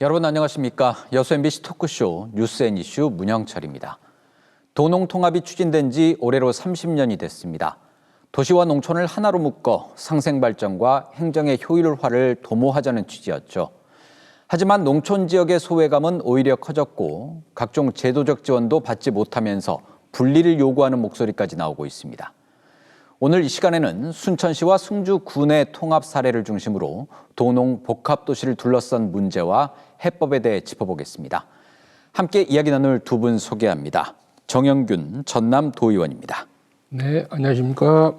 여러분 안녕하십니까? 여수 MBC 토크쇼 뉴스 앤 이슈 문영철입니다. 도농통합이 추진된 지 올해로 30년이 됐습니다. 도시와 농촌을 하나로 묶어 상생발전과 행정의 효율화를 도모하자는 취지였죠. 하지만 농촌 지역의 소외감은 오히려 커졌고 각종 제도적 지원도 받지 못하면서 분리를 요구하는 목소리까지 나오고 있습니다. 오늘 이 시간에는 순천시와 승주군의 통합 사례를 중심으로 도농 복합도시를 둘러싼 문제와 해법에 대해 짚어보겠습니다. 함께 이야기 나눌 두 분 소개합니다. 정영균 전남도의원입니다. 네, 안녕하십니까.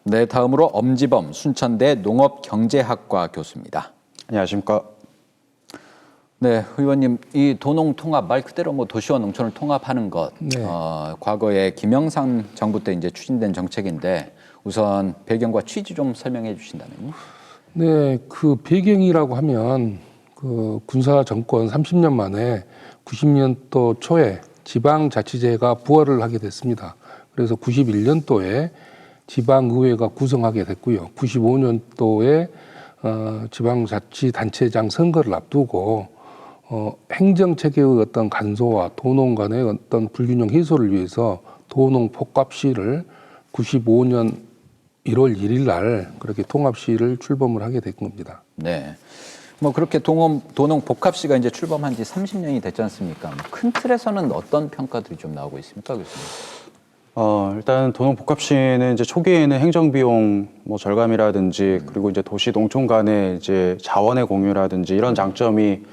네, 다음으로 엄지범 순천대 농업경제학과 교수입니다. 안녕하십니까. 네, 의원님, 이 도농 통합 말 그대로 뭐 도시와 농촌을 통합하는 것, 네. 과거에 김영삼 정부 때 이제 추진된 정책인데 우선 배경과 취지 좀 설명해 주신다면요. 네, 그 배경이라고 하면 그 군사 정권 30년 만에 90년도 초에 지방자치제가 부활을 하게 됐습니다. 그래서 91년도에 지방의회가 구성하게 됐고요. 95년도에 지방자치단체장 선거를 앞두고 행정체계의 어떤 간소화, 도농 간의 어떤 불균형 해소를 위해서 도농복합시를 95년 1월 1일 날 그렇게 통합시를 출범을 하게 된 겁니다. 네. 뭐 그렇게 도농 복합시가 이제 출범한 지 30년이 됐지 않습니까? 큰 틀에서는 어떤 평가들이 좀 나오고 있습니까, 교수님? 일단 도농복합시는 이제 초기에는 행정비용 뭐 절감이라든지 그리고 이제 도시 농촌 간의 이제 자원의 공유라든지 이런 장점이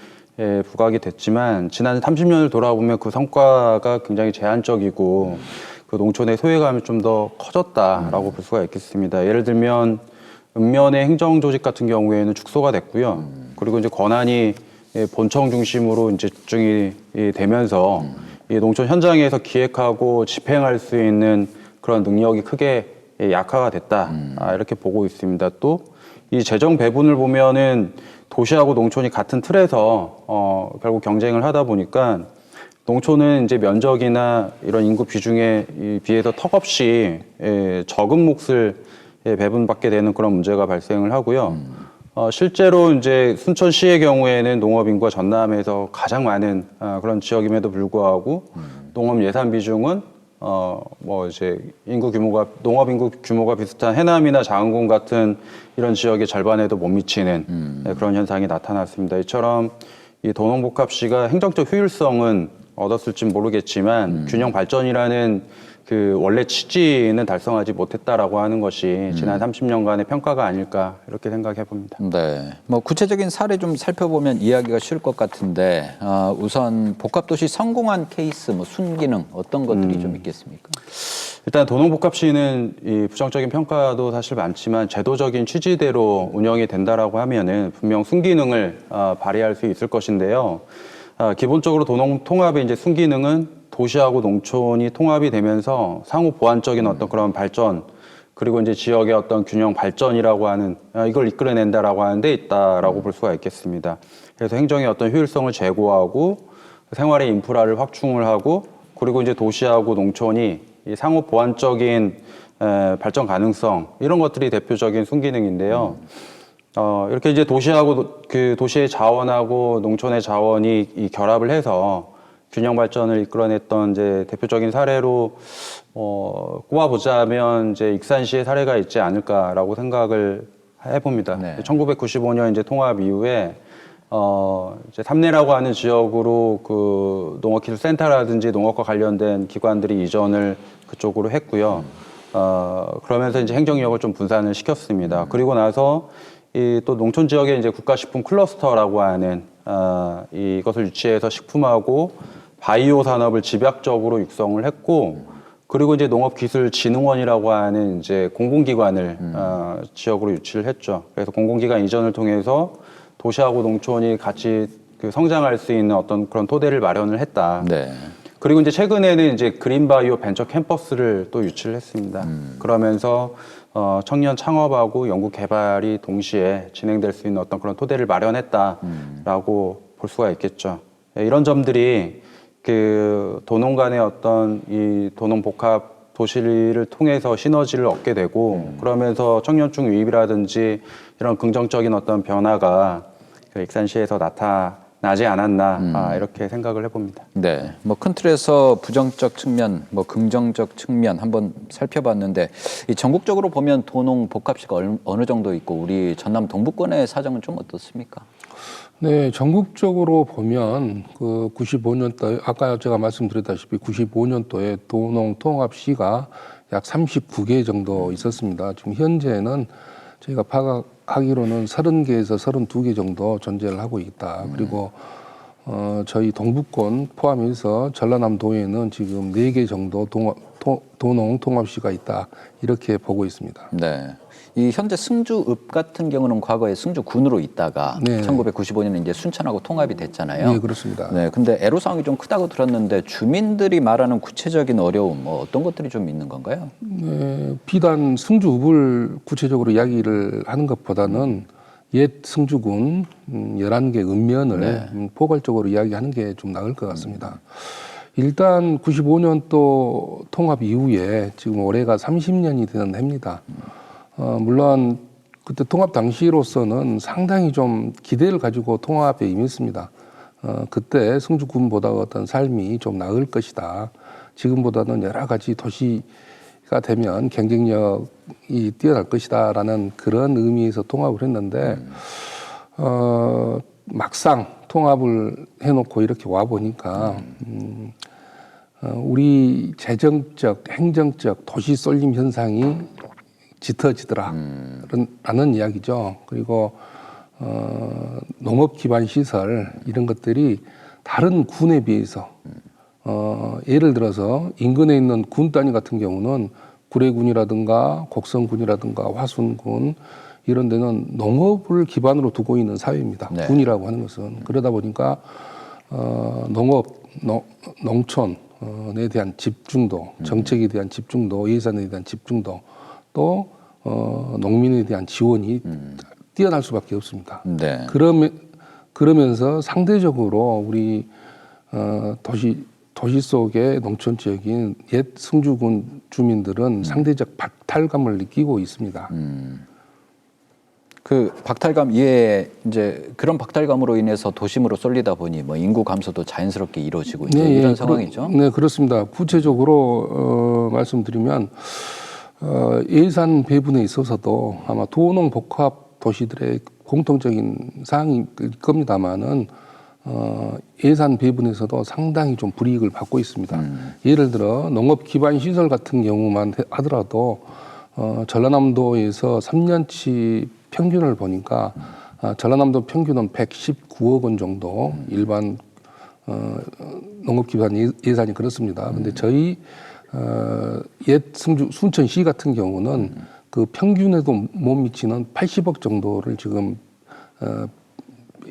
부각이 됐지만 지난 30년을 돌아보면 그 성과가 굉장히 제한적이고 그 농촌의 소외감이 좀 더 커졌다라고 볼 수가 있겠습니다. 예를 들면 읍면의 행정 조직 같은 경우에는 축소가 됐고요. 그리고 이제 권한이 본청 중심으로 이제 집중이 되면서 이 농촌 현장에서 기획하고 집행할 수 있는 그런 능력이 크게 약화가 됐다. 이렇게 보고 있습니다. 또 이 재정 배분을 보면은 도시하고 농촌이 같은 틀에서 결국 경쟁을 하다 보니까 농촌은 이제 면적이나 이런 인구 비중에 비해서 턱없이 적은 몫을 배분받게 되는 그런 문제가 발생을 하고요. 실제로 이제 순천시의 경우에는 농업 인구가 전남에서 가장 많은 그런 지역임에도 불구하고 농업 예산 비중은 뭐 이제 농업 인구 규모가 비슷한 해남이나 장안군 같은 이런 지역의 절반에도 못 미치는 그런 현상이 나타났습니다. 이처럼 이 도농복합시가 행정적 효율성은 얻었을지 모르겠지만 균형 발전이라는 그 원래 취지는 달성하지 못했다라고 하는 것이 지난 30년간의 평가가 아닐까 이렇게 생각해 봅니다. 네, 뭐 구체적인 사례 좀 살펴보면 이해하기가 쉬울 것 같은데 우선 복합도시 성공한 케이스, 뭐 순기능 어떤 것들이 좀 있겠습니까? 일단 도농복합시는 이 부정적인 평가도 사실 많지만 제도적인 취지대로 운영이 된다라고 하면은 분명 순기능을 발휘할 수 있을 것인데요. 기본적으로 도농통합의 이제 순기능은 도시하고 농촌이 통합이 되면서 상호 보완적인 어떤 그런 발전 그리고 이제 지역의 어떤 균형 발전이라고 하는 이걸 이끌어낸다라고 하는 데 있다라고 볼 수가 있겠습니다. 그래서 행정의 어떤 효율성을 제고하고 생활의 인프라를 확충을 하고 그리고 이제 도시하고 농촌이 이 상호 보완적인 발전 가능성 이런 것들이 대표적인 순기능인데요. 이렇게 이제 도시하고 그 도시의 자원하고 농촌의 자원이 이 결합을 해서 균형 발전을 이끌어냈던 이제 대표적인 사례로 꼽아보자면 이제 익산시의 사례가 있지 않을까라고 생각을 해봅니다. 네. 1995년 이제 통합 이후에 이제 삼내라고 하는 지역으로 그 농업기술센터라든지 농업과 관련된 기관들이 이전을 그쪽으로 했고요. 그러면서 이제 행정력을 좀 분산을 시켰습니다. 그리고 나서 이 또 농촌 지역에 이제 국가식품 클러스터라고 하는 이것을 유치해서 식품하고 바이오 산업을 집약적으로 육성을 했고, 그리고 이제 농업기술진흥원이라고 하는 이제 공공기관을 지역으로 유치를 했죠. 그래서 공공기관 이전을 통해서 도시하고 농촌이 같이 그 성장할 수 있는 어떤 그런 토대를 마련을 했다. 네. 그리고 이제 최근에는 이제 그린바이오 벤처 캠퍼스를 또 유치를 했습니다. 그러면서 청년 창업하고 연구 개발이 동시에 진행될 수 있는 어떤 그런 토대를 마련했다라고 볼 수가 있겠죠. 이런 점들이 그 도농 간의 어떤 이 도농 복합 도시를 통해서 시너지를 얻게 되고 그러면서 청년층 유입이라든지 이런 긍정적인 어떤 변화가 그 익산시에서 나타나게 나지 않았나 이렇게 생각을 해봅니다. 네, 뭐 큰 틀에서 부정적 측면, 뭐 긍정적 측면 한번 살펴봤는데 이 전국적으로 보면 도농 복합시가 어느 정도 있고 우리 전남 동부권의 사정은 좀 어떻습니까? 네, 전국적으로 보면 그 95년도에 아까 제가 말씀드렸다시피 95년도에 도농 통합시가 약 39개 정도 있었습니다. 지금 현재는 저희가 파악하기로는 30개에서 32개 정도 존재를 하고 있다. 그리고 저희 동부권 포함해서 전라남도에는 지금 4개 정도 도농 통합시가 있다. 이렇게 보고 있습니다. 네. 이 현재 승주읍 같은 경우는 과거에 승주군으로 있다가 네. 1995년에 이제 순천하고 통합이 됐잖아요. 네, 그렇습니다. 네, 근데 애로사항이 좀 크다고 들었는데 주민들이 말하는 구체적인 어려움, 뭐 어떤 것들이 좀 있는 건가요? 네, 비단 승주읍을 구체적으로 이야기를 하는 것보다는 옛 승주군 11개 읍면을 포괄적으로 이야기하는 게 좀 나을 것 같습니다. 일단 95년도 통합 이후에 지금 올해가 30년이 되는 해입니다. 물론 그때 통합 당시로서는 상당히 좀 기대를 가지고 통합에 임했습니다. 그때 승주군보다 어떤 삶이 좀 나을 것이다. 지금보다는 여러 가지 도시가 되면 경쟁력이 뛰어날 것이다라는 그런 의미에서 통합을 했는데 막상 통합을 해놓고 이렇게 와 보니까 우리 재정적, 행정적 도시 쏠림 현상이 짙어지더라 라는 이야기죠. 그리고 농업 기반 시설 이런 것들이 다른 군에 비해서 예를 들어서 인근에 있는 군 단위 같은 경우는 구례군이라든가 곡성군이라든가 화순군 이런 데는 농업을 기반으로 두고 있는 사회입니다. 네. 군이라고 하는 것은 그러다 보니까 농업, 농촌에 대한 집중도, 정책에 대한 집중도, 예산에 대한 집중도 또 농민에 대한 지원이 뛰어날 수밖에 없습니다. 네. 그러면서 상대적으로 우리 도시 속의 농촌 지역인 옛 승주군 주민들은 상대적 박탈감을 느끼고 있습니다. 그 박탈감 이외에 이제 그런 박탈감으로 인해서 도심으로 쏠리다 보니 뭐 인구 감소도 자연스럽게 이루어지고 이제 이런 상황이죠. 네, 그렇습니다. 구체적으로 말씀드리면 예산 배분에 있어서도 아마 도농 복합 도시들의 공통적인 사항일 겁니다만은 예산 배분에서도 상당히 좀 불이익을 받고 있습니다. 예를 들어 농업 기반 시설 같은 경우만 하더라도 전라남도에서 3년치 평균을 보니까 전라남도 평균은 119억 원 정도 일반 농업 기반 예산이 그렇습니다. 근데 저희 옛 순천시 같은 경우는 그 평균에도 못 미치는 80억 정도를 지금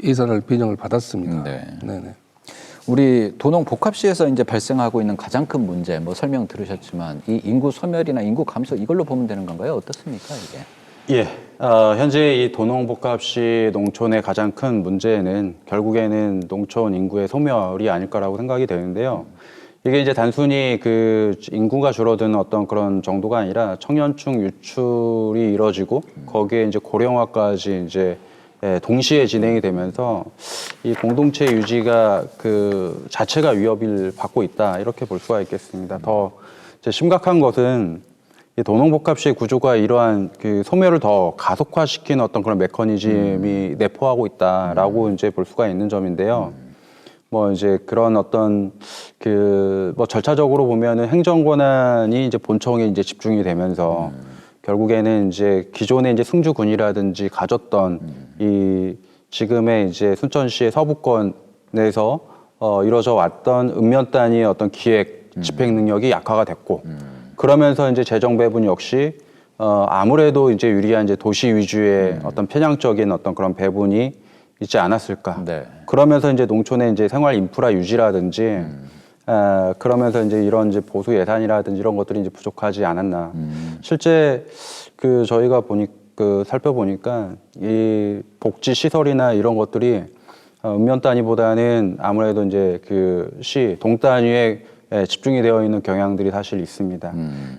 예산을 배정을 받았습니다. 네. 네네. 우리 도농 복합시에서 이제 발생하고 있는 가장 큰 문제, 뭐 설명 들으셨지만 이 인구 소멸이나 인구 감소 이걸로 보면 되는 건가요? 어떻습니까 이게? 예, 현재 이 도농복합시 농촌의 가장 큰 문제는 결국에는 농촌 인구의 소멸이 아닐까라고 생각이 되는데요. 이게 이제 단순히 그 인구가 줄어드는 어떤 그런 정도가 아니라 청년층 유출이 이뤄지고 거기에 이제 고령화까지 이제 동시에 진행이 되면서 이 공동체 유지가 그 자체가 위협을 받고 있다 이렇게 볼 수가 있겠습니다. 더 이제 심각한 것은 이 도농복합시의 구조가 이러한 그 소멸을 더 가속화시키는 어떤 그런 메커니즘이 내포하고 있다라고 이제 볼 수가 있는 점인데요. 뭐 이제 그런 어떤 그 뭐 절차적으로 보면은 행정 권한이 이제 본청에 이제 집중이 되면서 결국에는 이제 기존의 이제 승주군이라든지 가졌던 이 지금의 이제 순천시의 서부권에서 이루어져 왔던 읍면 단위의 어떤 기획 집행 능력이 약화가 됐고 그러면서 이제 재정 배분 역시 아무래도 이제 유리한 이제 도시 위주의 어떤 편향적인 어떤 그런 배분이 있지 않았을까. 네. 그러면서 이제 농촌의 이제 생활 인프라 유지라든지 그러면서 이제 이런 이제 보수 예산이라든지 이런 것들이 이제 부족하지 않았나. 실제 그 저희가 살펴보니까 이 복지 시설이나 이런 것들이 읍면 단위보다는 아무래도 이제 그 동 단위에 집중이 되어 있는 경향들이 사실 있습니다.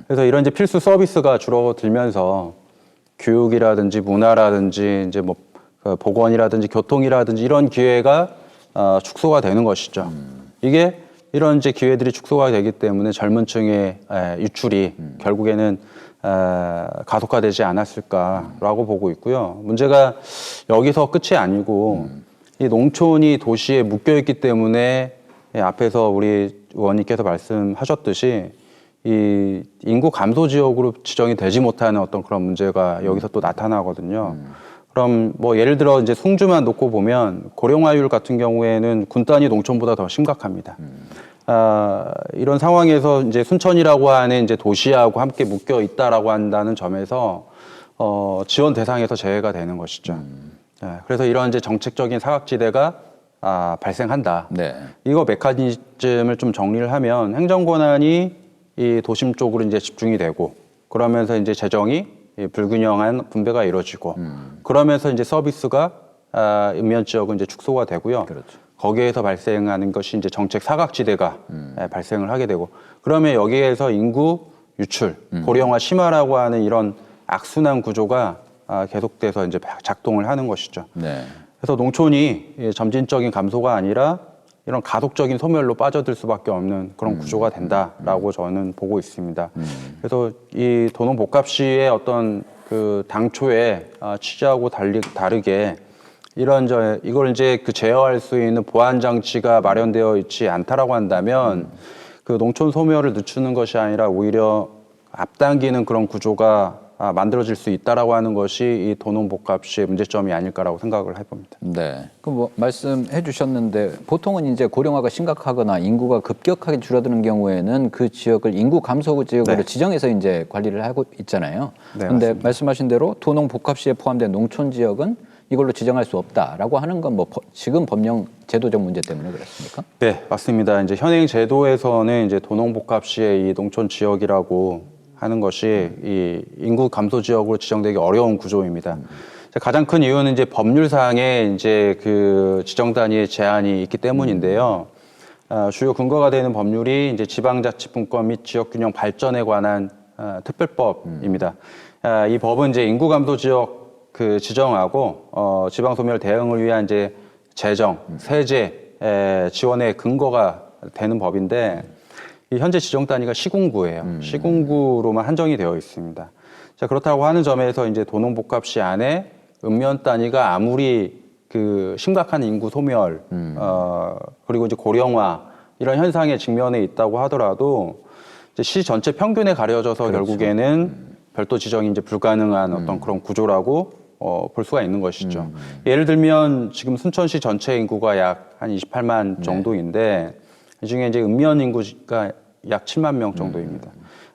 그래서 이런 이제 필수 서비스가 줄어들면서 교육이라든지 문화라든지 이제 뭐 보건이라든지 교통이라든지 이런 기회가 축소가 되는 것이죠. 이게 이런 이제 기회들이 축소가 되기 때문에 젊은 층의 유출이 결국에는 가속화되지 않았을까라고 보고 있고요. 문제가 여기서 끝이 아니고 이 농촌이 도시에 묶여 있기 때문에 앞에서 우리 의원님께서 말씀하셨듯이 이 인구 감소 지역으로 지정이 되지 못하는 어떤 그런 문제가 여기서 또 나타나거든요. 그럼 뭐 예를 들어 이제 송주만 놓고 보면 고령화율 같은 경우에는 군 단위 농촌보다 더 심각합니다. 이런 상황에서 이제 순천이라고 하는 이제 도시하고 함께 묶여 있다라고 한다는 점에서 지원 대상에서 제외가 되는 것이죠. 그래서 이런 이제 정책적인 사각지대가 발생한다. 네. 이거 메커니즘을 좀 정리를 하면 행정 권한이 이 도심 쪽으로 이제 집중이 되고 그러면서 이제 재정이 불균형한 분배가 이루어지고 그러면서 이제 서비스가 읍면 지역은 이제 축소가 되고요. 그렇죠. 거기에서 발생하는 것이 이제 정책 사각지대가 발생을 하게 되고 그러면 여기에서 인구 유출, 고령화 심화라고 하는 이런 악순환 구조가 계속돼서 이제 작동을 하는 것이죠. 네. 그래서 농촌이 점진적인 감소가 아니라 이런 가속적인 소멸로 빠져들 수밖에 없는 그런 구조가 된다라고 저는 보고 있습니다. 그래서 이 도농 복합시의 어떤 그 당초의 취지하고 다르게 이걸 이제 그 제어할 수 있는 보완 장치가 마련되어 있지 않다라고 한다면 그 농촌 소멸을 늦추는 것이 아니라 오히려 앞당기는 그런 구조가 만들어질 수 있다라고 하는 것이 이 도농복합시의 문제점이 아닐까라고 생각을 해봅니다. 네. 그 뭐 말씀해 주셨는데 보통은 이제 고령화가 심각하거나 인구가 급격하게 줄어드는 경우에는 그 지역을 인구 감소 지역으로 네. 지정해서 이제 관리를 하고 있잖아요. 네, 그런데 맞습니다. 말씀하신 대로 도농복합시에 포함된 농촌 지역은 이걸로 지정할 수 없다라고 하는 건 뭐 지금 법령 제도적 문제 때문에 그렇습니까? 네, 맞습니다. 이제 현행 제도에서는 이제 도농복합시의 이 농촌 지역이라고 하는 것이 이 인구 감소 지역으로 지정되기 어려운 구조입니다. 가장 큰 이유는 이제 법률상에 이제 그 지정 단위의 제한이 있기 때문인데요. 주요 근거가 되는 법률이 이제 지방자치분권 및 지역균형 발전에 관한 특별법입니다. 이 법은 이제 인구 감소 지역 그 지정하고 지방 소멸 대응을 위한 이제 재정, 세제 지원의 근거가 되는 법인데 이 현재 지정 단위가 시군구예요. 시군구로만 한정이 되어 있습니다. 자, 그렇다고 하는 점에서 이제 도농복합시 안에 읍면 단위가 아무리 그 심각한 인구 소멸, 그리고 이제 고령화 이런 현상에 직면해 있다고 하더라도 이제 시 전체 평균에 가려져서 그렇죠. 결국에는 별도 지정이 이제 불가능한 어떤 그런 구조라고 볼 수가 있는 것이죠. 예를 들면 지금 순천시 전체 인구가 약 한 28만 정도인데 이 중에 이제 읍면 인구가 약 7만 명 정도입니다.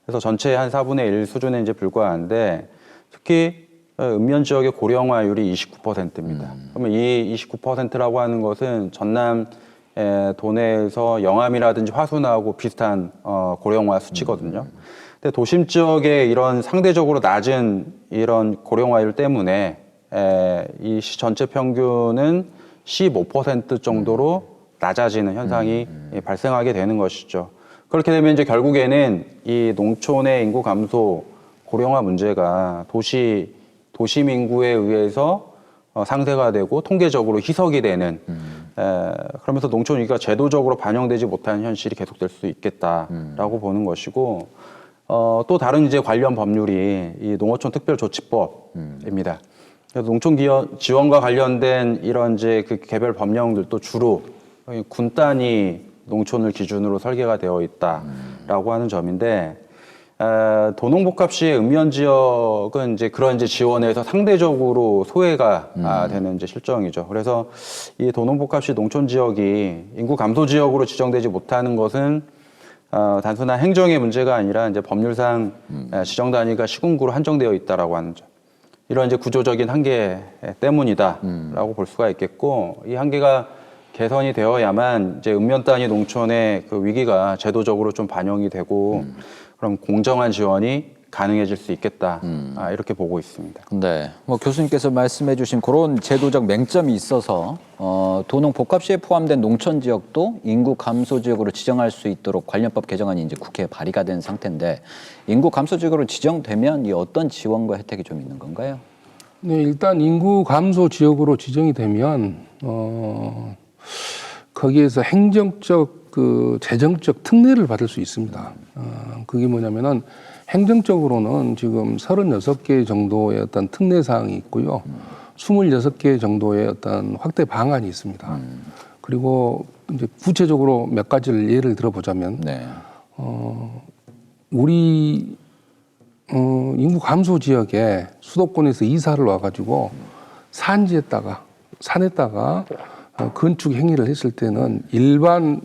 그래서 전체의 한 4분의 1 수준에 이제 불과한데 특히 읍면 지역의 고령화율이 29%입니다. 그러면 이 29%라고 하는 것은 전남 도내에서 영암이라든지 화순하고 비슷한 고령화 수치거든요. 근데 도심 지역의 이런 상대적으로 낮은 이런 고령화율 때문에 이 시 전체 평균은 15% 정도로 낮아지는 현상이 발생하게 되는 것이죠. 그렇게 되면 이제 결국에는 이 농촌의 인구 감소, 고령화 문제가 도심 인구에 의해서 상쇄가 되고 통계적으로 희석이 되는 그러면서 농촌 위기가 제도적으로 반영되지 못하는 현실이 계속될 수 있겠다라고 보는 것이고 또 다른 이제 관련 법률이 이 농어촌 특별조치법입니다. 그래서 농촌 지원과 관련된 이런 이제 그 개별 법령들도 주로 군 단위 농촌을 기준으로 설계가 되어 있다라고 하는 점인데 도농복합시의 읍면 지역은 이제 그런 이제 지원에서 상대적으로 소외가 되는 이제 실정이죠. 그래서 이 도농복합시 농촌 지역이 인구 감소 지역으로 지정되지 못하는 것은 단순한 행정의 문제가 아니라 이제 법률상 지정 단위가 시군구로 한정되어 있다라고 하는 점. 이런 이제 구조적인 한계 때문이다라고 볼 수가 있겠고 이 한계가 개선이 되어야만 이제 읍면 단위 농촌의 그 위기가 제도적으로 좀 반영이 되고 그럼 공정한 지원이 가능해질 수 있겠다 이렇게 보고 있습니다. 네, 뭐 교수님께서 말씀해주신 그런 제도적 맹점이 있어서 도농 복합시에 포함된 농촌 지역도 인구 감소 지역으로 지정할 수 있도록 관련법 개정안이 이제 국회에 발의가 된 상태인데 인구 감소 지역으로 지정되면 이 어떤 지원과 혜택이 좀 있는 건가요? 네, 일단 인구 감소 지역으로 지정이 되면 거기에서 행정적 재정적 특례를 받을 수 있습니다. 그게 뭐냐면은 행정적으로는 지금 36개 정도의 어떤 특례 사항이 있고요. 26개 정도의 어떤 확대 방안이 있습니다. 그리고 이제 구체적으로 몇 가지를 예를 들어보자면 네. 우리 인구 감소 지역에 수도권에서 이사를 와가지고 산에다가 건축 행위를 했을 때는 일반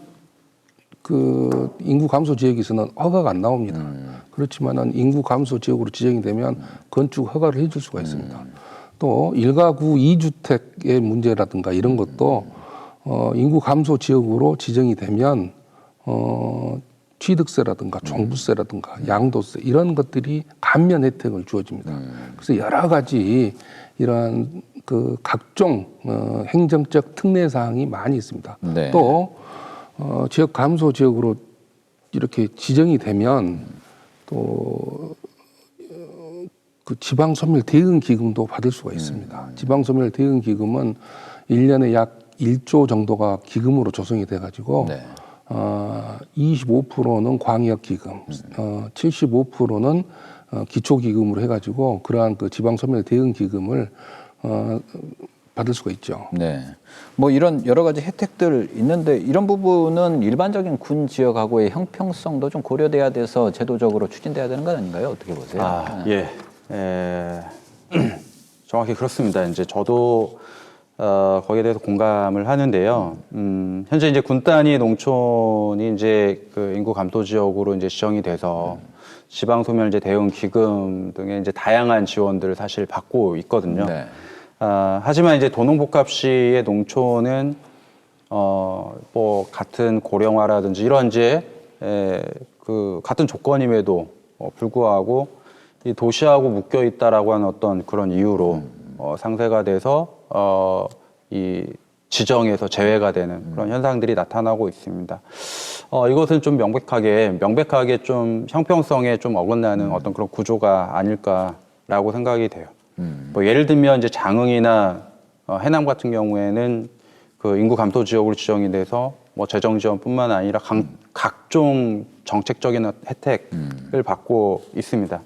그 인구 감소 지역에서는 허가가 안 나옵니다. 그렇지만은 인구 감소 지역으로 지정이 되면 건축 허가를 해줄 수가 있습니다. 또 1가구 2주택의 문제라든가 이런 것도 인구 감소 지역으로 지정이 되면 취득세라든가 종부세라든가 양도세 이런 것들이 감면 혜택을 주어집니다. 그래서 여러 가지 이러한 그 각종 행정적 특례 사항이 많이 있습니다. 네. 또 지역 감소 지역으로 이렇게 지정이 되면 또 그 지방소멸 대응 기금도 받을 수가 있습니다. 지방소멸 대응 기금은 1년에 약 1조 정도가 기금으로 조성이 돼가지고 네. 25%는 광역기금, 75%는 기초기금으로 해가지고 그러한 그 지방소멸 대응 기금을 받을 수가 있죠. 네. 뭐 이런 여러 가지 혜택들 있는데 이런 부분은 일반적인 군 지역하고의 형평성도 좀 고려돼야 돼서 제도적으로 추진돼야 되는 건 아닌가요? 어떻게 보세요? 예. 정확히 그렇습니다. 이제 저도 거기에 대해서 공감을 하는데요. 현재 이제 군 단위 농촌이 이제 그 인구 감소 지역으로 이제 지정이 돼서 지방 소멸제 대응 기금 등의 이제 다양한 지원들을 사실 받고 있거든요. 네. 하지만 이제 도농복합시의 농촌은 뭐 같은 고령화라든지 이런 이제 그 같은 조건임에도 불구하고 이 도시하고 묶여 있다라고 하는 어떤 그런 이유로 상쇄가 돼서 이 지정에서 제외가 되는 그런 현상들이 나타나고 있습니다. 이것은 좀 명백하게 좀 형평성에 좀 어긋나는 어떤 그런 구조가 아닐까라고 생각이 돼요. 뭐 예를 들면 이제 장흥이나 해남 같은 경우에는 그 인구 감소 지역으로 지정이 돼서 뭐 재정 지원뿐만 아니라 각종 정책적인 혜택을 받고 있습니다.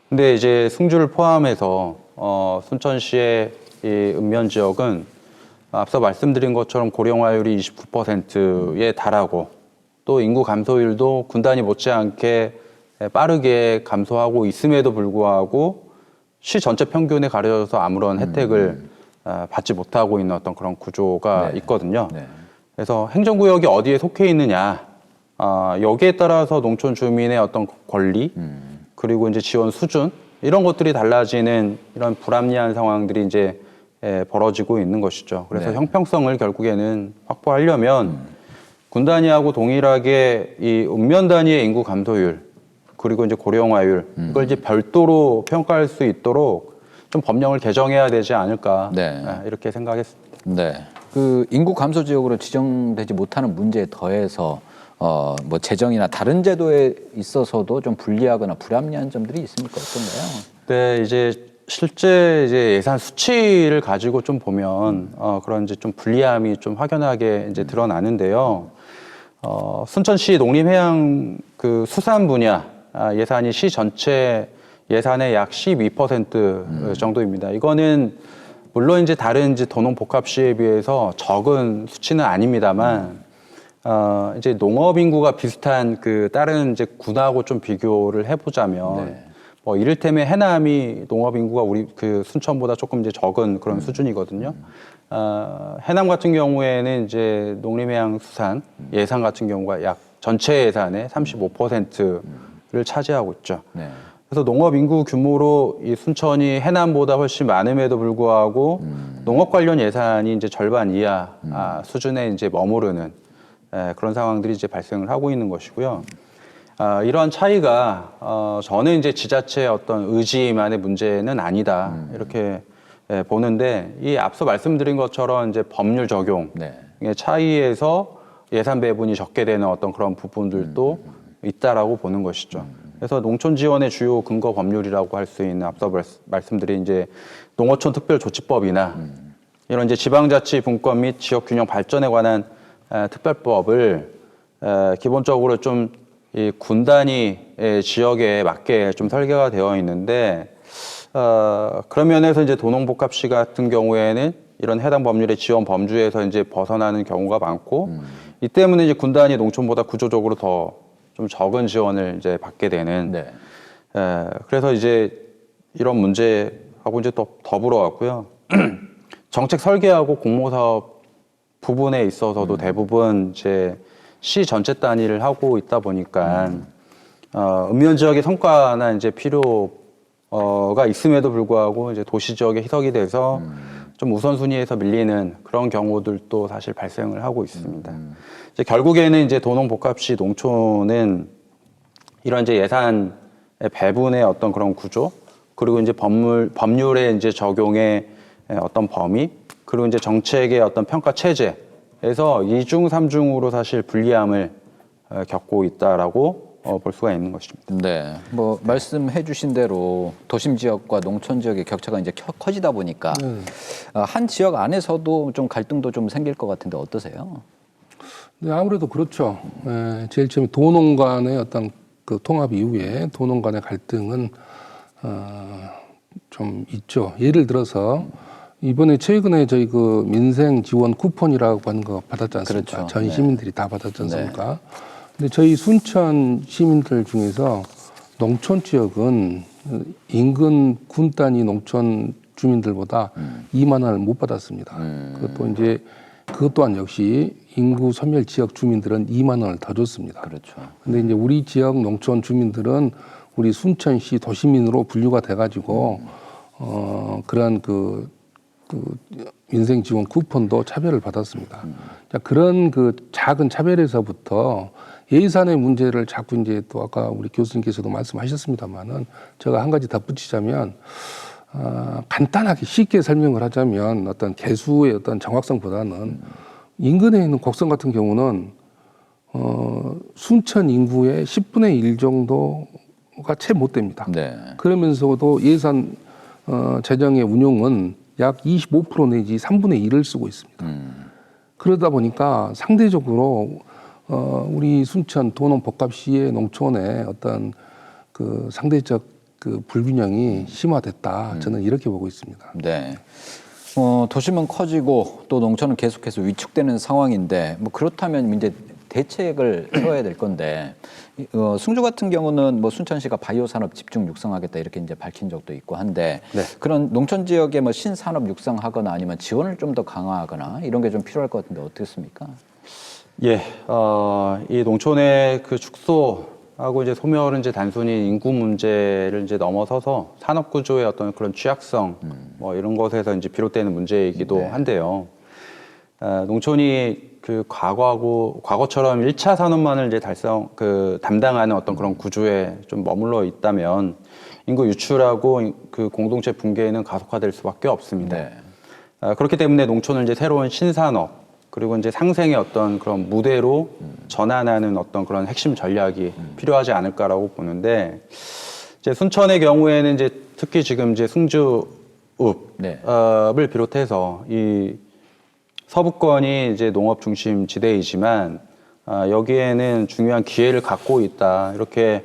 근데 이제 승주를 포함해서 순천시의 이 읍면 지역은 앞서 말씀드린 것처럼 고령화율이 29%에 달하고 또 인구 감소율도 군단위 못지않게 빠르게 감소하고 있음에도 불구하고 시 전체 평균에 가려져서 아무런 혜택을 받지 못하고 있는 어떤 그런 구조가 네. 있거든요. 네. 그래서 행정구역이 어디에 속해 있느냐, 여기에 따라서 농촌 주민의 어떤 권리, 그리고 이제 지원 수준, 이런 것들이 달라지는 이런 불합리한 상황들이 이제 벌어지고 있는 것이죠. 그래서 네. 형평성을 결국에는 확보하려면 군 단위하고 동일하게 이 읍면 단위의 인구 감소율, 그리고 이제 고령화율, 이걸 이제 별도로 평가할 수 있도록 좀 법령을 개정해야 되지 않을까, 네. 이렇게 생각했습니다. 네. 그 인구 감소 지역으로 지정되지 못하는 문제에 더해서 뭐 재정이나 다른 제도에 있어서도 좀 불리하거나 불합리한 점들이 있습니까? 어떤가요? 네, 이제 실제 이제 예산 수치를 가지고 좀 보면 그런 이제 좀 불리함이 좀 확연하게 이제 드러나는데요. 순천시 농림해양 그 수산 분야 예산이 시 전체 예산의 약 12% 정도입니다. 이거는 물론 이제 다른 이제 도농복합시에 비해서 적은 수치는 아닙니다만 이제 농업 인구가 비슷한 그 다른 이제 군하고 좀 비교를 해보자면 네. 뭐 이를테면 해남이 농업 인구가 우리 그 순천보다 조금 이제 적은 그런 수준이거든요. 해남 같은 경우에는 이제 농림해양수산 예산 같은 경우가 약 전체 예산의 35%를 차지하고 있죠. 네. 그래서 농업 인구 규모로 이 순천이 해남보다 훨씬 많음에도 불구하고 농업 관련 예산이 이제 절반 이하 수준에 이제 머무르는 그런 상황들이 이제 발생을 하고 있는 것이고요. 이러한 차이가 저는 이제 지자체의 어떤 의지만의 문제는 아니다 이렇게 보는데 이 앞서 말씀드린 것처럼 이제 법률 적용의 네. 차이에서 예산 배분이 적게 되는 어떤 그런 부분들도 있다라고 보는 것이죠. 그래서 농촌 지원의 주요 근거 법률이라고 할 수 있는 앞서 말씀드린 이제 농어촌 특별조치법이나 이런 이제 지방자치 분권 및 지역 균형 발전에 관한 특별법을 기본적으로 좀 이 군 단위 지역에 맞게 좀 설계가 되어 있는데 그런 면에서 이제 도농복합시 같은 경우에는 이런 해당 법률의 지원 범주에서 이제 벗어나는 경우가 많고 이 때문에 이제 군 단위 농촌보다 구조적으로 더 좀 적은 지원을 이제 받게 되는 네. 그래서 이제 이런 문제하고 이제 또 더불어 왔고요. 정책 설계하고 공모사업 부분에 있어서도 대부분 이제 시 전체 단위를 하고 있다 보니까 읍면 지역의 성과나 이제 필요가 있음에도 불구하고 이제 도시 지역에 희석이 돼서 좀 우선순위에서 밀리는 그런 경우들도 사실 발생을 하고 있습니다. 이제 결국에는 이제 도농복합시 농촌은 이런 이제 예산의 배분의 어떤 그런 구조, 그리고 이제 법률의 이제 적용의 어떤 범위, 그리고 이제 정책의 어떤 평가 체제에서 이중 삼중으로 사실 불리함을 겪고 있다라고 볼 수가 있는 것입니다. 네, 뭐 말씀해주신 대로 도심 지역과 농촌 지역의 격차가 이제 커지다 보니까 한 지역 안에서도 좀 갈등도 좀 생길 것 같은데 어떠세요? 네, 아무래도 그렇죠. 제일 처음에 도농 간의 어떤 그 통합 이후에 도농 간의 갈등은 좀 있죠. 예를 들어서 이번에 최근에 저희 그 민생 지원 쿠폰이라고 하는 거 받았지 않습니까? 그렇죠. 전 네. 시민들이 다 받았지 않습니까? 근데 저희 순천 시민들 중에서 농촌 지역은 인근 군 단위 농촌 주민들보다 2만 원을 못 받았습니다. 그것 또한 역시 인구 소멸 지역 주민들은 2만 원을 더 줬습니다. 그렇죠. 근데 이제 우리 지역 농촌 주민들은 우리 순천시 도시민으로 분류가 돼가지고 그러한 그 민생 지원 쿠폰도 차별을 받았습니다. 자, 그런 그 작은 차별에서부터 예산의 문제를 자꾸 이제 또 아까 우리 교수님께서도 말씀하셨습니다만은 제가 한 가지 덧붙이자면 간단하게 쉽게 설명을 하자면 어떤 개수의 어떤 정확성보다는 인근에 있는 곡성 같은 경우는 순천 인구의 10분의 1 정도가 채 못 됩니다. 네. 그러면서도 예산 재정의 운용은 약 25% 내지 3분의 1을 쓰고 있습니다. 그러다 보니까 상대적으로 우리 순천 도농복합시의 농촌의 어떤 그 상대적 그 불균형이 심화됐다. 저는 이렇게 보고 있습니다. 네. 도심은 커지고 또 농촌은 계속해서 위축되는 상황인데 뭐 그렇다면 이제 대책을 세워야 될 건데 승주 같은 경우는 뭐 순천시가 바이오 산업 집중 육성하겠다 이렇게 이제 밝힌 적도 있고 한데 네. 그런 농촌 지역에 뭐 신산업 육성하거나 아니면 지원을 좀 더 강화하거나 이런 게 좀 필요할 것 같은데 어떻습니까? 예, 이 농촌의 그 축소하고 이제 소멸은 이제 단순히 인구 문제를 이제 넘어서서 산업 구조의 어떤 그런 취약성 뭐 이런 것에서 이제 비롯되는 문제이기도 한데요. 농촌이 그 과거처럼 1차 산업만을 이제 담당하는 어떤 그런 구조에 좀 머물러 있다면 인구 유출하고 그 공동체 붕괴는 가속화될 수밖에 없습니다. 네. 그렇기 때문에 농촌을 이제 새로운 신산업 그리고 이제 상생의 어떤 그런 무대로 전환하는 어떤 그런 핵심 전략이 필요하지 않을까라고 보는데 이제 순천의 경우에는 이제 특히 지금 이제 승주읍을 비롯해서 이 서부권이 이제 농업 중심 지대이지만 여기에는 중요한 기회를 갖고 있다 이렇게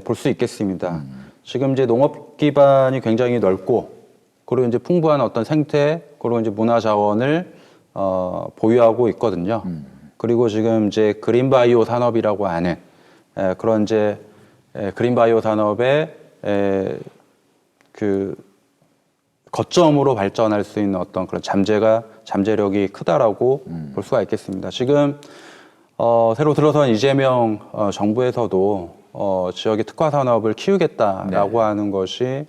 볼 수 있겠습니다. 지금 이제 농업 기반이 굉장히 넓고 그리고 이제 풍부한 어떤 생태 그리고 이제 문화 자원을 보유하고 있거든요. 그리고 지금 이제 그린바이오 산업이라고 하는 그런 이제 그린바이오 산업의 그 거점으로 발전할 수 있는 어떤 그런 잠재력이 크다라고 볼 수가 있겠습니다. 지금 새로 들어선 이재명 정부에서도 지역의 특화 산업을 키우겠다라고 하는 것이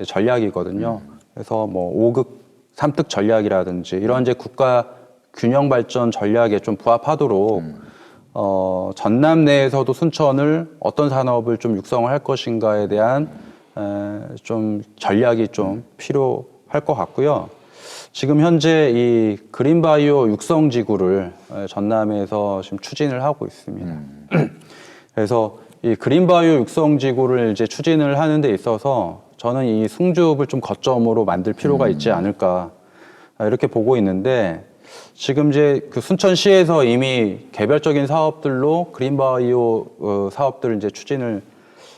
전략이거든요. 그래서 뭐 5극 3특 전략이라든지 이런 이제 국가 균형 발전 전략에 좀 부합하도록 전남 내에서도 순천을 어떤 산업을 좀 육성을 할 것인가에 대한 좀 전략이 좀 필요할 것 같고요. 지금 현재 이 그린바이오 육성 지구를 전남에서 지금 추진을 하고 있습니다. 그래서 이 그린바이오 육성 지구를 이제 추진을 하는 데 있어서 저는 이 승주읍을 좀 거점으로 만들 필요가 있지 않을까 이렇게 보고 있는데 지금 이제 그 순천시에서 이미 개별적인 사업들로 그린바이오 사업들을 이제 추진을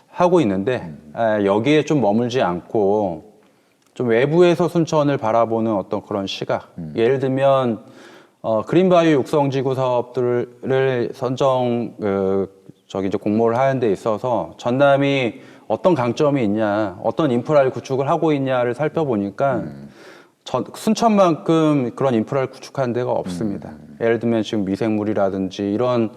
하고 있는데 여기에 좀 머물지 않고 좀 외부에서 순천을 바라보는 어떤 그런 시각. 예를 들면 그린바이오 육성지구 사업들을 선정 이제 공모를 하는 데 있어서 전남이 어떤 강점이 있냐, 어떤 인프라를 구축을 하고 있냐를 살펴보니까 순천만큼 그런 인프라를 구축한 데가 없습니다. 예를 들면 지금 미생물이라든지 이런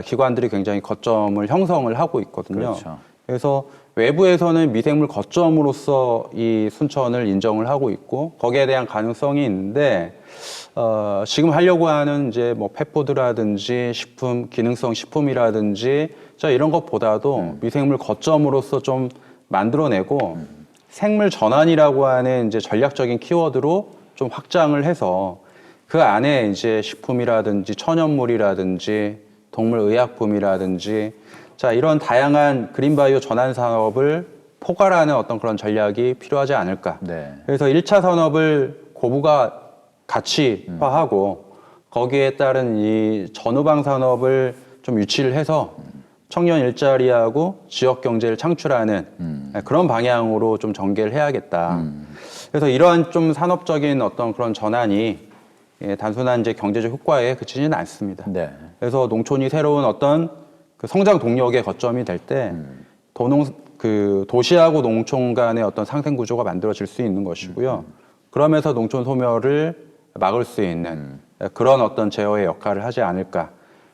기관들이 굉장히 거점을 형성을 하고 있거든요. 그렇죠. 그래서 외부에서는 미생물 거점으로서 이 순천을 인정을 하고 있고 거기에 대한 가능성이 있는데 지금 하려고 하는 이제 뭐 펫푸드라든지 식품, 기능성 식품이라든지 이런 것보다도 미생물 거점으로서 좀 만들어내고 생물 전환이라고 하는 이제 전략적인 키워드로 좀 확장을 해서 그 안에 이제 식품이라든지 천연물이라든지 동물 의약품이라든지 이런 다양한 그린바이오 전환 산업을 포괄하는 어떤 그런 전략이 필요하지 않을까. 네. 그래서 1차 산업을 고부가 가치화하고 거기에 따른 이 전후방 산업을 좀 유치를 해서 청년 일자리하고 지역 경제를 창출하는 그런 방향으로 좀 전개를 해야겠다. 그래서 이러한 좀 산업적인 어떤 그런 전환이 단순한 이제 경제적 효과에 그치지는 않습니다. 네. 그래서 농촌이 새로운 어떤 그 성장 동력의 거점이 될 때 도시하고 농촌 간의 어떤 상생 구조가 만들어질 수 있는 것이고요. 그러면서 농촌 소멸을 막을 수 있는 그런 어떤 제어의 역할을 하지 않을까.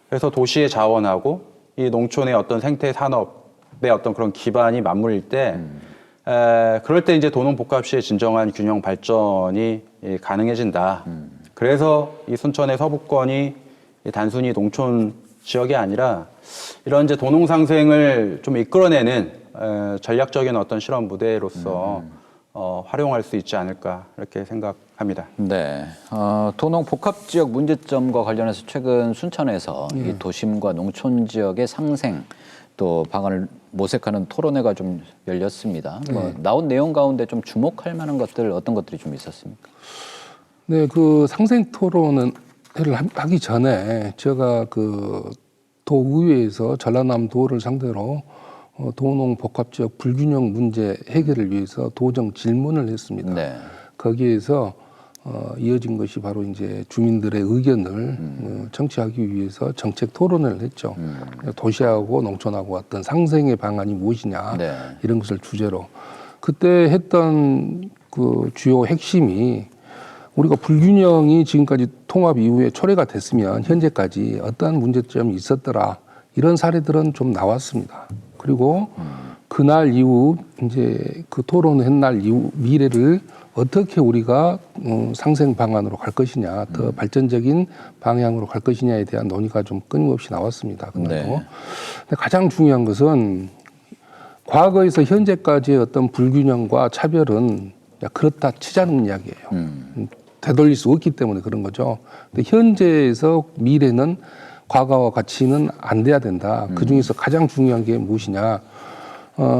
그래서 도시의 자원하고 이 농촌의 어떤 생태 산업의 어떤 그런 기반이 맞물릴 때 그럴 때 이제 도농복합시의 진정한 균형 발전이 가능해진다. 그래서 이 순천의 서부권이 단순히 농촌 지역이 아니라 이런 이제 도농상생을 좀 이끌어내는 전략적인 어떤 실험 무대로서 활용할 수 있지 않을까 이렇게 생각합니다. 네, 도농 복합 지역 문제점과 관련해서 최근 순천에서 이 도심과 농촌 지역의 상생 또 방안을 모색하는 토론회가 좀 열렸습니다. 뭐 나온 내용 가운데 좀 주목할 만한 것들 어떤 것들이 좀 있었습니까? 네, 그 상생 토론을 하기 전에 제가 그 도의회에서 전라남도를 상대로 도농 복합지역 불균형 문제 해결을 위해서 도정 질문을 했습니다. 네. 거기에서 이어진 것이 바로 이제 주민들의 의견을 청취하기 위해서 정책 토론을 했죠. 도시하고 농촌하고 어떤 상생의 방안이 무엇이냐 네. 이런 것을 주제로 그때 했던 그 주요 핵심이 우리가 불균형이 지금까지 통합 이후에 초래가 됐으면 현재까지 어떠한 문제점이 있었더라 이런 사례들은 좀 나왔습니다. 그리고 그날 이후 이제 그 토론한 날 이후 미래를 어떻게 우리가 상생 방안으로 갈 것이냐, 더 발전적인 방향으로 갈 것이냐에 대한 논의가 좀 끊임없이 나왔습니다. 그날도. 네. 근데 가장 중요한 것은 과거에서 현재까지의 어떤 불균형과 차별은 그렇다 치자는 이야기예요. 되돌릴 수 없기 때문에 그런 거죠. 근데 현재에서 미래는 과거와 같이는 안 돼야 된다. 그 중에서 가장 중요한 게 무엇이냐?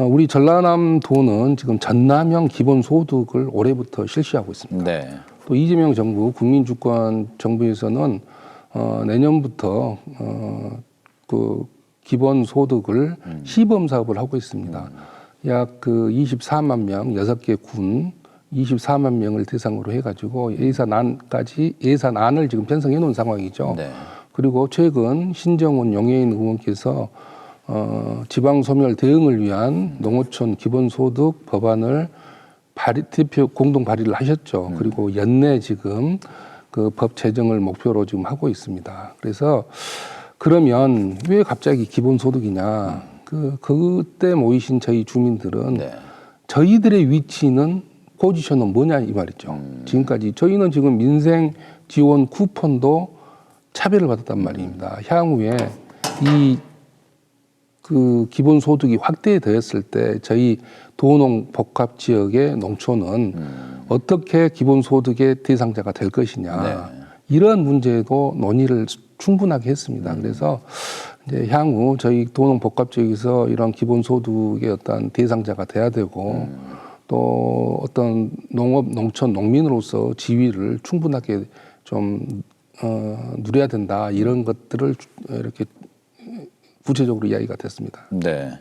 우리 전라남도는 지금 전남형 기본소득을 올해부터 실시하고 있습니다. 네. 또 이재명 정부, 국민주권 정부에서는 내년부터 그 기본소득을 시범 사업을 하고 있습니다. 약 그 24만 명, 6개 군 24만 명을 대상으로 해가지고 예산안을 지금 편성해 놓은 상황이죠. 네. 그리고 최근 신정훈 용해인 의원께서 지방소멸 대응을 위한 농어촌 기본소득 법안을 대표 공동 발의를 하셨죠. 그리고 연내 지금 그 법 제정을 목표로 지금 하고 있습니다. 그래서 그러면 왜 갑자기 기본소득이냐? 그때 모이신 저희 주민들은 네. 저희들의 위치는 포지션은 뭐냐 이 말이죠. 지금까지 저희는 지금 민생 지원 쿠폰도 차별을 받았단 말입니다. 향후에 이 그 기본소득이 확대되었을 때 저희 도농 복합 지역의 농촌은 어떻게 기본소득의 대상자가 될 것이냐 네. 이런 문제도 논의를 충분하게 했습니다. 그래서 이제 향후 저희 도농 복합 지역에서 이런 기본소득의 어떤 대상자가 돼야 되고 또 어떤 농업, 농촌, 농민으로서 지위를 충분하게 좀 누려야 된다 이런 것들을 이렇게 구체적으로 이야기가 됐습니다. 네.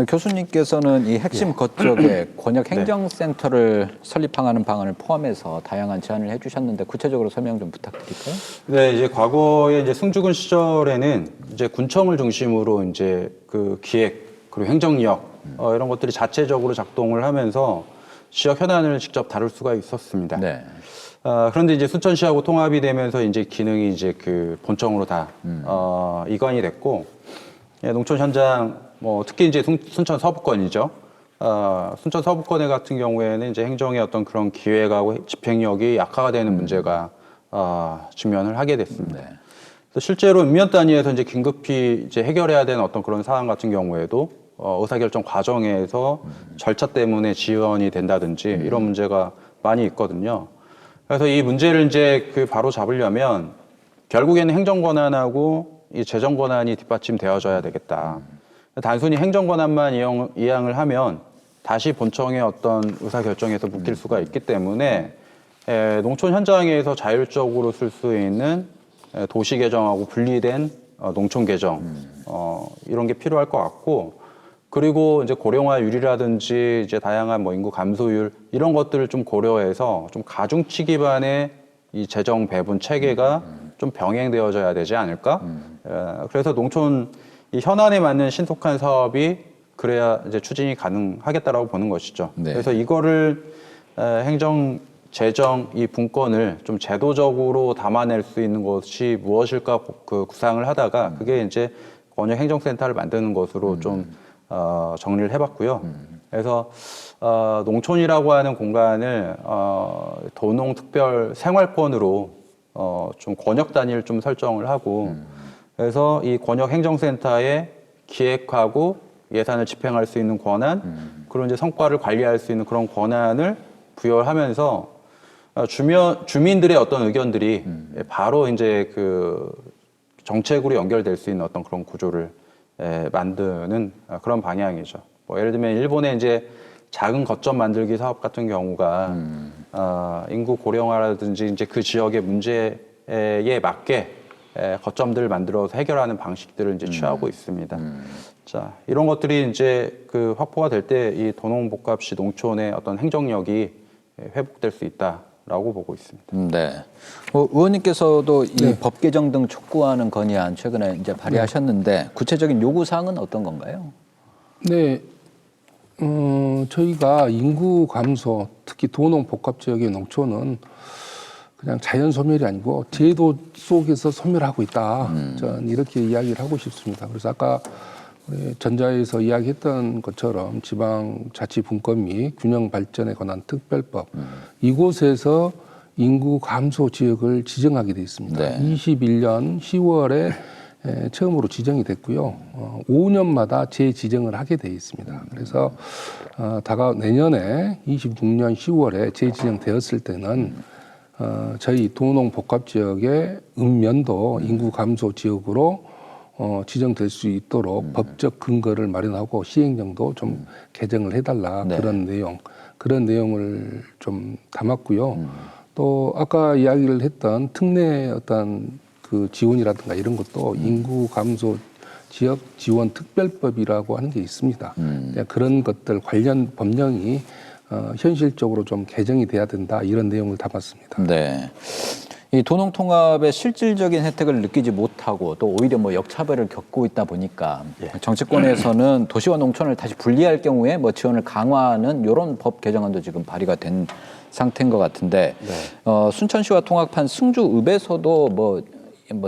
교수님께서는 이 핵심 거점에 권역 행정센터를 설립하는 방안을 포함해서 다양한 제안을 해주셨는데 구체적으로 설명 좀 부탁드릴까요? 네, 이제 과거에 이제 승주군 시절에는 이제 군청을 중심으로 이제 그 기획 그리고 행정력 이런 것들이 자체적으로 작동을 하면서 지역 현안을 직접 다룰 수가 있었습니다. 네. 그런데 이제 순천시하고 통합이 되면서 이제 기능이 이제 그 본청으로 다 이관이 됐고, 예, 농촌 현장 뭐 특히 이제 순천 서부권이죠. 순천 서부권에 같은 경우에는 이제 행정의 어떤 그런 기획하고 집행력이 약화가 되는 문제가 직면을 하게 됐습니다. 네. 그래서 실제로 읍면 단위에서 이제 긴급히 이제 해결해야 되는 어떤 그런 사안 같은 경우에도 의사결정 과정에서 절차 때문에 지연이 된다든지 이런 문제가 많이 있거든요. 그래서 이 문제를 이제 그 바로 잡으려면 결국에는 행정 권한하고 이 재정 권한이 뒷받침되어져야 되겠다. 단순히 행정 권한만 이양을 하면 다시 본청의 어떤 의사 결정에서 묶일 수가 있기 때문에 농촌 현장에서 자율적으로 쓸 수 있는 도시 개정하고 분리된 농촌 개정 이런 게 필요할 것 같고, 그리고 이제 고령화율이라든지 이제 다양한 뭐 인구 감소율 이런 것들을 좀 고려해서 좀 가중치 기반의 이 재정 배분 체계가 좀 병행되어져야 되지 않을까? 그래서 농촌 이 현안에 맞는 신속한 사업이 그래야 이제 추진이 가능하겠다라고 보는 것이죠. 네. 그래서 이거를 행정 재정 이 분권을 좀 제도적으로 담아낼 수 있는 것이 무엇일까 그 구상을 하다가 그게 이제 권역 행정센터를 만드는 것으로 좀 정리를 해봤고요. 그래서 농촌이라고 하는 공간을 도농 특별 생활권으로 좀 권역 단위를 좀 설정을 하고, 그래서 이 권역 행정센터에 기획하고 예산을 집행할 수 있는 권한, 그리고 이제 성과를 관리할 수 있는 그런 권한을 부여하면서 주민들의 어떤 의견들이 바로 이제 그 정책으로 연결될 수 있는 어떤 그런 구조를 만드는 그런 방향이죠. 뭐 예를 들면 일본의 이제 작은 거점 만들기 사업 같은 경우가 인구 고령화라든지 이제 그 지역의 문제에 맞게 거점들을 만들어서 해결하는 방식들을 이제 취하고 있습니다. 자, 이런 것들이 이제 그 확보가 될 때 이 도농복합시 농촌의 어떤 행정력이 회복될 수 있다라고 보고 있습니다. 네. 의원님께서도 이 법 개정 등 촉구하는 건의안 최근에 이제 발의하셨는데 구체적인 요구 사항은 어떤 건가요? 네, 저희가 인구 감소, 특히 도농 복합 지역의 농촌은 그냥 자연 소멸이 아니고 제도 속에서 소멸하고 있다. 저는 이렇게 이야기를 하고 싶습니다. 그래서 아까 우리 전자에서 이야기했던 것처럼 지방자치분권 및 균형 발전에 관한 특별법 이곳에서 인구 감소 지역을 지정하게 돼 있습니다. 네. 21년 10월에 처음으로 지정이 됐고요. 5년마다 재지정을 하게 돼 있습니다. 그래서 내년에 26년 10월에 재지정되었을 때는 저희 도농 복합 지역의 읍면도 인구 감소 지역으로 지정될 수 있도록 법적 근거를 마련하고 시행령도 좀 개정을 해달라. 네. 그런 내용을 좀 담았고요. 또 아까 이야기를 했던 특례 어떤 그 지원이라든가 이런 것도 인구 감소 지역 지원 특별법이라고 하는 게 있습니다. 그런 것들 관련 법령이 현실적으로 좀 개정이 돼야 된다 이런 내용을 담았습니다. 네. 이 도농 통합의 실질적인 혜택을 느끼지 못하고 또 오히려 뭐 역차별을 겪고 있다 보니까 정치권에서는 도시와 농촌을 다시 분리할 경우에 뭐 지원을 강화하는 이런 법 개정안도 지금 발의가 된 상태인 것 같은데 순천시와 통합한 승주읍에서도 뭐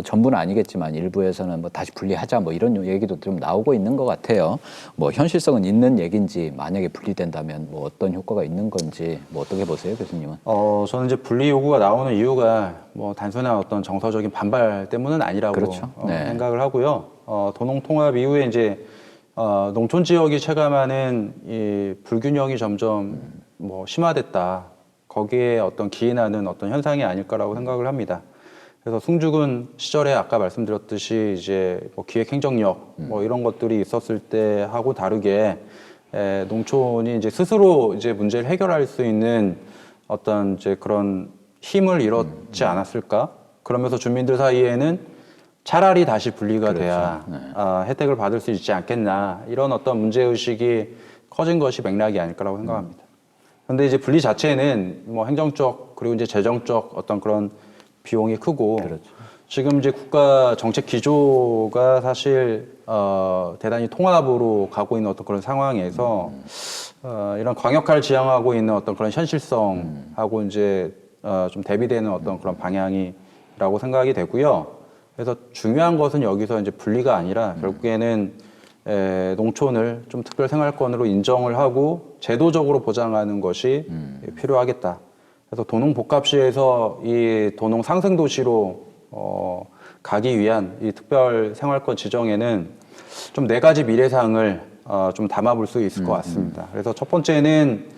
전부는 아니겠지만 일부에서는 뭐 다시 분리하자 뭐 이런 얘기도 좀 나오고 있는 것 같아요. 뭐 현실성은 있는 얘기인지 만약에 분리된다면 뭐 어떤 효과가 있는 건지 뭐 어떻게 보세요, 교수님은? 저는 이제 분리 요구가 나오는 이유가 뭐 단순한 어떤 정서적인 반발 때문은 아니라고 그렇죠. 네. 생각을 하고요. 도농 통합 이후에 이제 농촌 지역이 체감하는 이 불균형이 점점 뭐 심화됐다. 거기에 어떤 기인하는 어떤 현상이 아닐까라고 생각을 합니다. 그래서 승주군 시절에 아까 말씀드렸듯이 이제 뭐 기획행정력 뭐 이런 것들이 있었을 때하고 다르게 농촌이 이제 스스로 이제 문제를 해결할 수 있는 어떤 이제 그런 힘을 잃었지 않았을까? 그러면서 주민들 사이에는 차라리 다시 분리가 돼야 혜택을 받을 수 있지 않겠나 이런 어떤 문제의식이 커진 것이 맥락이 아닐까라고 생각합니다. 그런데 이제 분리 자체는 뭐 행정적 그리고 이제 재정적 어떤 그런 비용이 크고 지금 이제 국가 정책 기조가 사실 대단히 통합으로 가고 있는 어떤 그런 상황에서 이런 광역화를 지향하고 있는 어떤 그런 현실성하고 이제 좀 대비되는 어떤 그런 방향이라고 생각이 되고요. 그래서 중요한 것은 여기서 이제 분리가 아니라 결국에는 농촌을 좀 특별생활권으로 인정을 하고 제도적으로 보장하는 것이 필요하겠다. 그래서 도농복합시에서 이 도농 상생도시로 가기 위한 이 특별생활권 지정에는 좀 4가지 미래상을 좀 담아볼 수 있을 것 같습니다. 그래서 첫 번째는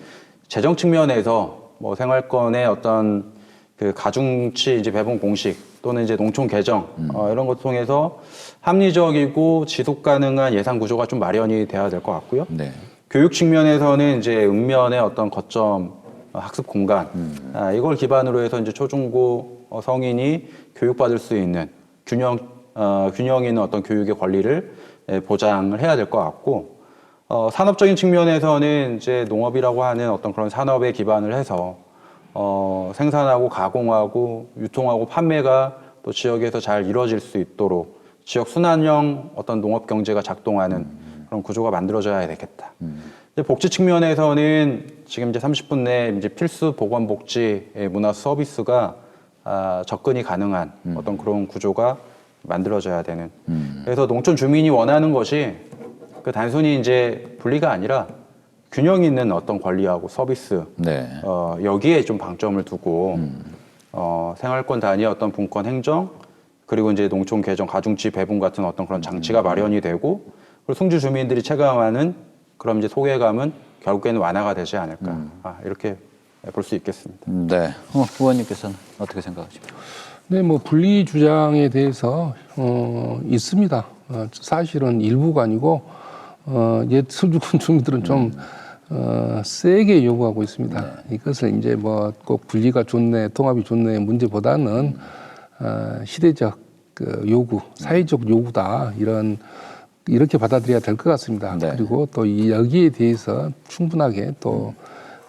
재정 측면에서 뭐 생활권의 어떤 그 가중치 이제 배분 공식 또는 이제 농촌 개정 이런 것 통해서 합리적이고 지속 가능한 예산 구조가 좀 마련이 돼야 될 것 같고요. 네. 교육 측면에서는 이제 읍면의 어떤 거점 학습 공간 이걸 기반으로 해서 이제 초중고 성인이 교육받을 수 있는 균형 있는 어떤 교육의 권리를 보장을 해야 될 것 같고 산업적인 측면에서는 이제 농업이라고 하는 어떤 그런 산업에 기반을 해서 생산하고 가공하고 유통하고 판매가 또 지역에서 잘 이루어질 수 있도록 지역 순환형 어떤 농업 경제가 작동하는 그런 구조가 만들어져야 되겠다. 이제 복지 측면에서는 지금 이제 30분 내 이제 필수 보건복지 문화 서비스가 접근이 가능한 어떤 그런 구조가 만들어져야 되는. 그래서 농촌 주민이 원하는 것이 그 단순히 이제 분리가 아니라 균형 있는 어떤 권리하고 서비스 네. 여기에 좀 방점을 두고 생활권 단위의 어떤 분권 행정 그리고 이제 농촌 개정 가중치 배분 같은 어떤 그런 장치가 마련이 되고 그리고 승주 주민들이 체감하는 그럼 이제 소외감은 결국에는 완화가 되지 않을까 이렇게 볼 수 있겠습니다. 네. 의원님께서는 어떻게 생각하십니까? 네, 뭐 분리 주장에 대해서 있습니다. 사실은 일부가 아니고 옛 서주군 주민들은 좀 세게 요구하고 있습니다. 이것을 이제 뭐 꼭 분리가 좋네, 통합이 좋네 문제보다는 시대적 그 요구, 사회적 요구다 이렇게 받아들여야 될 것 같습니다. 네. 그리고 또 여기에 대해서 충분하게 또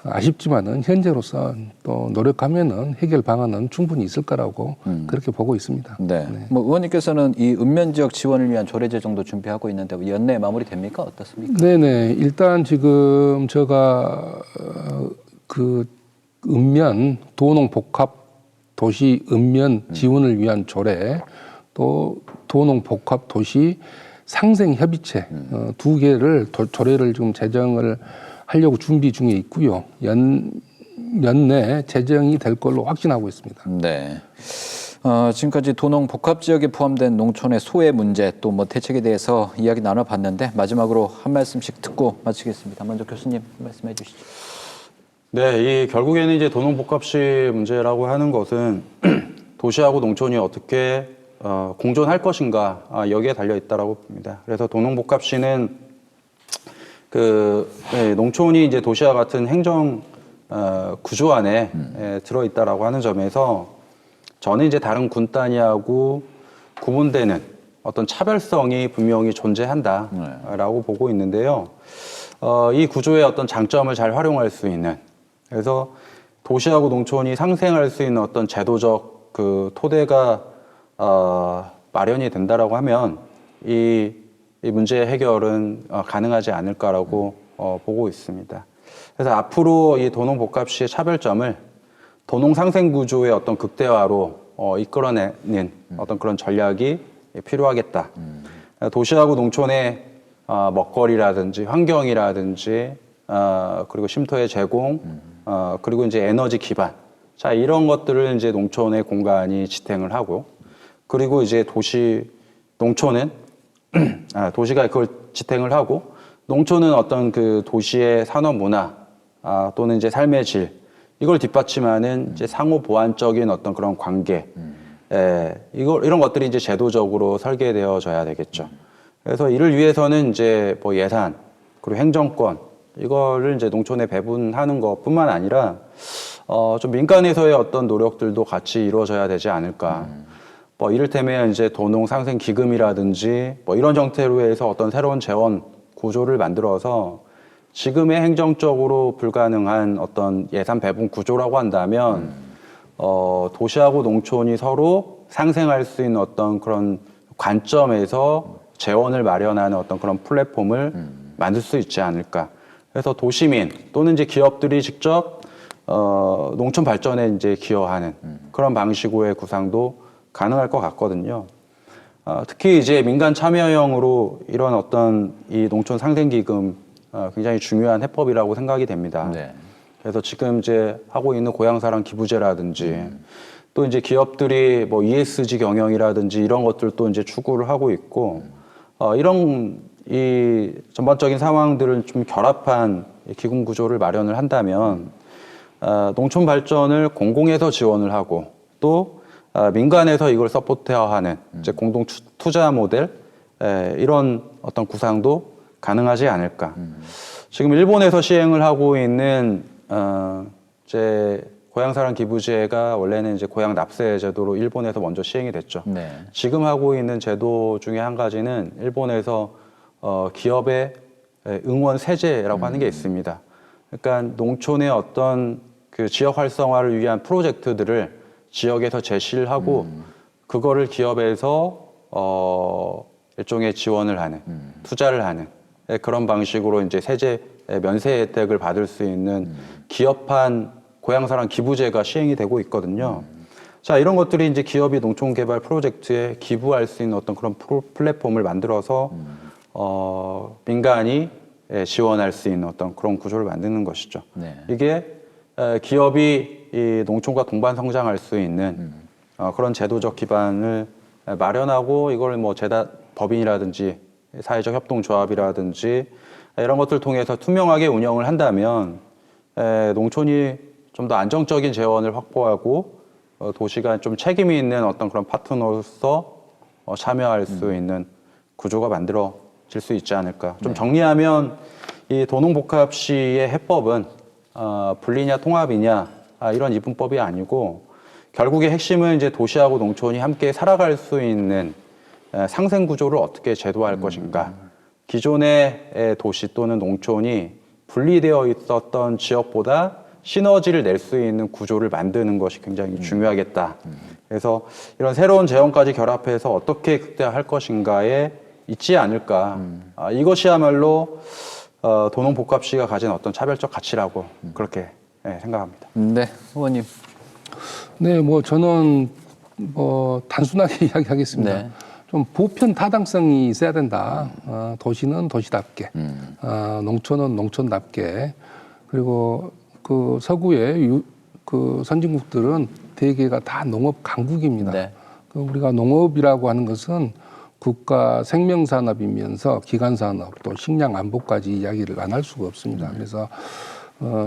아쉽지만은 현재로서 또 노력하면은 해결 방안은 충분히 있을 거라고 그렇게 보고 있습니다. 네. 뭐 의원님께서는 이 읍면 지역 지원을 위한 조례 제정도 준비하고 있는데 연내 마무리 됩니까? 어떻습니까? 네네. 일단 지금 제가 그 읍면 도농 복합 도시 읍면 지원을 위한 조례 또 도농 복합 도시 상생 협의체 2개를 조례를 지금 제정을 하려고 준비 중에 있고요. 연내 제정이 될 걸로 확신하고 있습니다. 네. 지금까지 도농 복합 지역에 포함된 농촌의 소외 문제 또 뭐 대책에 대해서 이야기 나눠봤는데 마지막으로 한 말씀씩 듣고 마치겠습니다. 먼저 교수님 말씀해 주시죠. 네, 이 결국에는 이제 도농복합시 문제라고 하는 것은 도시하고 농촌이 어떻게 공존할 것인가 여기에 달려 있다라고 봅니다. 그래서 도농복합시는 농촌이 이제 도시와 같은 행정 구조 안에 들어 있다라고 하는 점에서 저는 이제 다른 군 단위하고 구분되는 어떤 차별성이 분명히 존재한다라고 보고 있는데요. 이 구조의 어떤 장점을 잘 활용할 수 있는 그래서 도시하고 농촌이 상생할 수 있는 어떤 제도적 그 토대가 마련이 된다라고 하면 이 문제의 해결은 가능하지 않을까라고 보고 있습니다. 그래서 앞으로 이 도농복합시의 차별점을 도농상생구조의 어떤 극대화로 이끌어내는 어떤 그런 전략이 필요하겠다. 도시하고 농촌의 먹거리라든지 환경이라든지 그리고 쉼터의 제공 그리고 이제 에너지 기반 자 이런 것들을 이제 농촌의 공간이 지탱을 하고 그리고 이제 농촌은 도시가 그걸 지탱을 하고 농촌은 어떤 그 도시의 산업 문화 또는 이제 삶의 질 이걸 뒷받침하는 이제 상호 보완적인 어떤 그런 관계 이런 것들이 이제 제도적으로 설계되어져야 되겠죠. 그래서 이를 위해서는 이제 뭐 예산 그리고 행정권 이거를 이제 농촌에 배분하는 것뿐만 아니라 좀 민간에서의 어떤 노력들도 같이 이루어져야 되지 않을까. 뭐 이를테면 이제 도농 상생 기금이라든지 뭐 이런 형태로 해서 어떤 새로운 재원 구조를 만들어서 지금의 행정적으로 불가능한 어떤 예산 배분 구조라고 한다면 도시하고 농촌이 서로 상생할 수 있는 어떤 그런 관점에서 재원을 마련하는 어떤 그런 플랫폼을 만들 수 있지 않을까. 그래서 도시민 또는 이제 기업들이 직접 농촌 발전에 이제 기여하는 그런 방식으로의 구상도 가능할 것 같거든요. 특히 이제 민간 참여형으로 이런 어떤 이 농촌 상생기금 굉장히 중요한 해법이라고 생각이 됩니다. 네. 그래서 지금 이제 하고 있는 고향사랑 기부제라든지 또 이제 기업들이 뭐 ESG 경영이라든지 이런 것들도 이제 추구를 하고 있고 이런 이 전반적인 상황들을 좀 결합한 기금 구조를 마련을 한다면 농촌 발전을 공공에서 지원을 하고 또 민간에서 이걸 서포트하는 이제 공동 투자 모델 이런 어떤 구상도 가능하지 않을까. 지금 일본에서 시행을 하고 있는 이제 고향사랑 기부제가 원래는 이제 고향 납세 제도로 일본에서 먼저 시행이 됐죠. 네. 지금 하고 있는 제도 중에 한 가지는 일본에서 기업의 응원 세제라고 하는 게 있습니다. 그러니까 농촌의 어떤 그 지역 활성화를 위한 프로젝트들을 지역에서 제시를 하고 그거를 기업에서 일종의 지원을 하는 투자를 하는 그런 방식으로 이제 세제 면세 혜택을 받을 수 있는 기업한 고향사랑 기부제가 시행이 되고 있거든요. 자, 이런 것들이 이제 기업이 농촌 개발 프로젝트에 기부할 수 있는 어떤 그런 플랫폼을 만들어서 민간이 지원할 수 있는 어떤 그런 구조를 만드는 것이죠. 네. 이게 기업이 이 농촌과 동반 성장할 수 있는 그런 제도적 기반을 마련하고 이걸 뭐 법인이라든지 사회적 협동조합이라든지 이런 것들 통해서 투명하게 운영을 한다면 농촌이 좀 더 안정적인 재원을 확보하고 도시가 좀 책임이 있는 어떤 그런 파트너로서 참여할 수 있는 구조가 만들어질 수 있지 않을까. 좀 정리하면 이 도농복합시의 해법은 분리냐 통합이냐 이런 이분법이 아니고 결국의 핵심은 이제 도시하고 농촌이 함께 살아갈 수 있는 상생 구조를 어떻게 제도할 것인가. 기존의 도시 또는 농촌이 분리되어 있었던 지역보다 시너지를 낼 수 있는 구조를 만드는 것이 굉장히 중요하겠다. 그래서 이런 새로운 재원까지 결합해서 어떻게 극대화할 것인가에 있지 않을까. 이것이야말로 도농복합시가 가진 어떤 차별적 가치라고 그렇게 생각합니다. 네, 의원님. 네, 뭐 저는 뭐 단순하게 이야기하겠습니다. 네. 좀 보편 타당성이 있어야 된다. 도시는 도시답게, 농촌은 농촌답게. 그리고 그 서구의 그 선진국들은 대개가 다 농업 강국입니다. 네. 그 우리가 농업이라고 하는 것은 국가 생명산업이면서 기간산업 또 식량 안보까지 이야기를 안 할 수가 없습니다. 그래서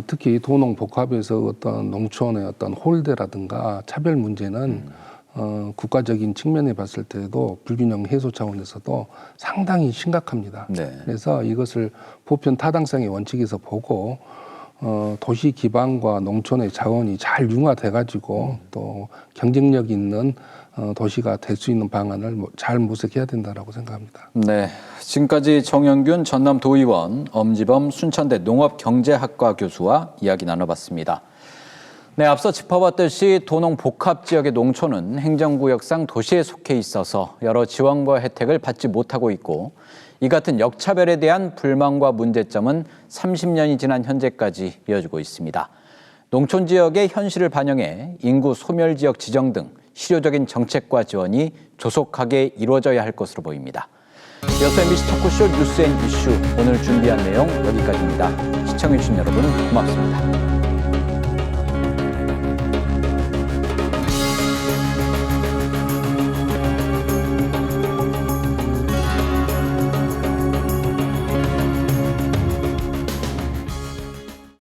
특히 도농복합에서 어떤 농촌의 어떤 홀대라든가 차별 문제는 국가적인 측면에 봤을 때도 불균형 해소 차원에서도 상당히 심각합니다. 네. 그래서 이것을 보편 타당성의 원칙에서 보고 도시 기반과 농촌의 자원이 잘 융화돼 가지고 또 경쟁력 있는 도시가 될 수 있는 방안을 잘 모색해야 된다라고 생각합니다. 네, 지금까지 정영균 전남도의원, 엄지범 순천대 농업경제학과 교수와 이야기 나눠봤습니다. 네, 앞서 짚어봤듯이 도농복합지역의 농촌은 행정구역상 도시에 속해 있어서 여러 지원과 혜택을 받지 못하고 있고 이 같은 역차별에 대한 불만과 문제점은 30년이 지난 현재까지 이어지고 있습니다. 농촌 지역의 현실을 반영해 인구 소멸지역 지정 등 실효적인 정책과 지원이 조속하게 이루어져야 할 것으로 보입니다. 이어서 MBC 토크쇼 뉴스 앤 이슈 오늘 준비한 내용 여기까지입니다. 시청해주신 여러분 고맙습니다.